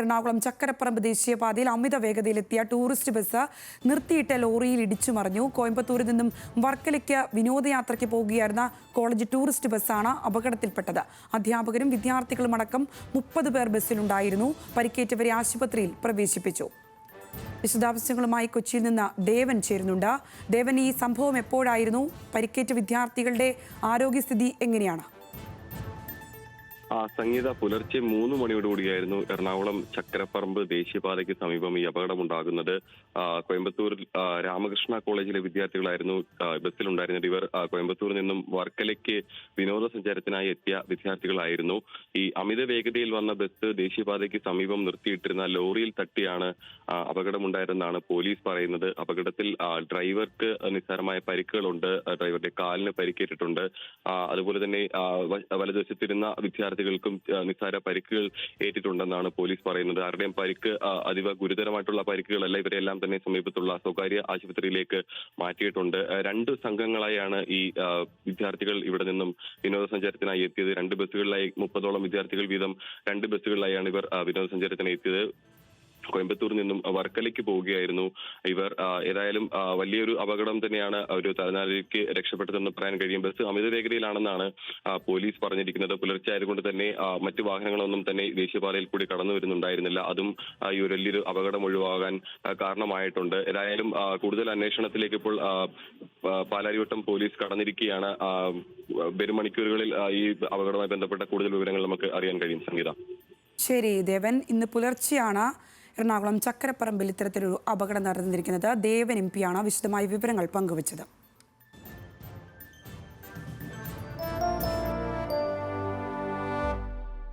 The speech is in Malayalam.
എറണാകുളം ചക്കരപ്പറമ്പ് ദേശീയപാതയിൽ അമിത വേഗതയിലെത്തിയ ടൂറിസ്റ്റ് ബസ് നിർത്തിയിട്ട ലോറിയിൽ ഇടിച്ചു മറിഞ്ഞു. കോയമ്പത്തൂരിൽ നിന്നും വർക്കലയ്ക്ക് വിനോദയാത്രയ്ക്ക് പോകുകയായിരുന്ന കോളേജ് ടൂറിസ്റ്റ് ബസ്സാണ് അപകടത്തിൽപ്പെട്ടത്. അധ്യാപകരും വിദ്യാർത്ഥികളും അടക്കം 30 പേർ ബസ്സിലുണ്ടായിരുന്നു. പരിക്കേറ്റവരെ ആശുപത്രിയിൽ പ്രവേശിപ്പിച്ചു. വിശദാംശങ്ങളുമായി കൊച്ചിയിൽ നിന്ന് ദേവൻ ചേരുന്നുണ്ട്. ദേവൻ, ഈ സംഭവം എപ്പോഴായിരുന്നു? പരിക്കേറ്റ വിദ്യാർത്ഥികളുടെ ആരോഗ്യസ്ഥിതി എങ്ങനെയാണ്? സംഗീത പുലർച്ചെ 3 മണിയോടുകൂടിയായിരുന്നു എറണാകുളം ചക്കരപ്പറമ്പ് ദേശീയപാതയ്ക്ക് സമീപം ഈ അപകടമുണ്ടാകുന്നത്. കോയമ്പത്തൂർ രാമകൃഷ്ണ കോളേജിലെ വിദ്യാർത്ഥികളായിരുന്നു ബസ്സിലുണ്ടായിരുന്നത്. ഇവർ കോയമ്പത്തൂരിൽ നിന്നും വർക്കലയ്ക്ക് വിനോദസഞ്ചാരത്തിനായി എത്തിയ വിദ്യാർത്ഥികളായിരുന്നു. ഈ അമിത വേഗതയിൽ വന്ന ബസ് ദേശീയപാതയ്ക്ക് സമീപം നിർത്തിയിട്ടിരുന്ന ലോറിയിൽ തട്ടിയാണ് അപകടമുണ്ടായതെന്നാണ് പോലീസ് പറയുന്നത്. അപകടത്തിൽ ഡ്രൈവർക്ക് നിസ്സാരമായ പരിക്കുകളുണ്ട്. ഡ്രൈവറുടെ കാലിന് പരിക്കേറ്റിട്ടുണ്ട്. അതുപോലെ തന്നെ വലതുവശത്തിരുന്ന വിദ്യാർത്ഥികൾക്കും നിസ്സാര പരിക്കുകൾ ഏറ്റിട്ടുണ്ടെന്നാണ് പോലീസ് പറയുന്നത്. ആരുടെയും പരിക്ക് അതീവ ഗുരുതരമായിട്ടുള്ള പരിക്കുകളല്ല. ഇവരെല്ലാം തന്നെ സമീപത്തുള്ള സ്വകാര്യ ആശുപത്രിയിലേക്ക് മാറ്റിയിട്ടുണ്ട്. 2 സംഘങ്ങളായാണ് ഈ വിദ്യാർത്ഥികൾ ഇവിടെ നിന്നും വിനോദസഞ്ചാരത്തിനായി എത്തിയത്. 2 ബസ്സുകളിലായി 30ഓളം വിദ്യാർത്ഥികൾ വീതം 2 ബസ്സുകളിലായാണ് ഇവർ വിനോദസഞ്ചാരത്തിനായി എത്തിയത്. കോയമ്പത്തൂരിൽ നിന്നും വർക്കലയ്ക്ക് പോവുകയായിരുന്നു ഇവർ. ഏതായാലും വലിയൊരു അപകടം തന്നെയാണ് ഒരു തലനാരിക്ക് രക്ഷപ്പെട്ടതെന്ന് പറയാൻ കഴിയും. ബസ് അമിത വേഗതയിലാണെന്നാണ് പോലീസ് പറഞ്ഞിരിക്കുന്നത്. പുലർച്ചെ ആയതുകൊണ്ട് തന്നെ മറ്റു വാഹനങ്ങളൊന്നും തന്നെ ദേശീയപാതയിൽ കൂടി കടന്നു വരുന്നുണ്ടായിരുന്നില്ല. അതും ഈ ഒരു വലിയൊരു അപകടം ഒഴിവാകാൻ കാരണമായിട്ടുണ്ട്. ഏതായാലും കൂടുതൽ അന്വേഷണത്തിലേക്ക് ഇപ്പോൾ പാലാരിവട്ടം പോലീസ് കടന്നിരിക്കുകയാണ്. വരും മണിക്കൂറുകളിൽ ഈ അപകടവുമായി ബന്ധപ്പെട്ട കൂടുതൽ വിവരങ്ങൾ നമുക്ക് അറിയാൻ കഴിയും. സംഗീത. ശരി ദേവൻ, ഇന്ന് പുലർച്ചെയാണ് എറണാകുളം ചക്കരപ്പറമ്പിൽ ഇത്തരത്തിലൊരു അപകടം നടന്നിരിക്കുന്നത്. ദേവൻ MP ആണ് വിശദമായ വിവരങ്ങൾ പങ്കുവച്ചത്.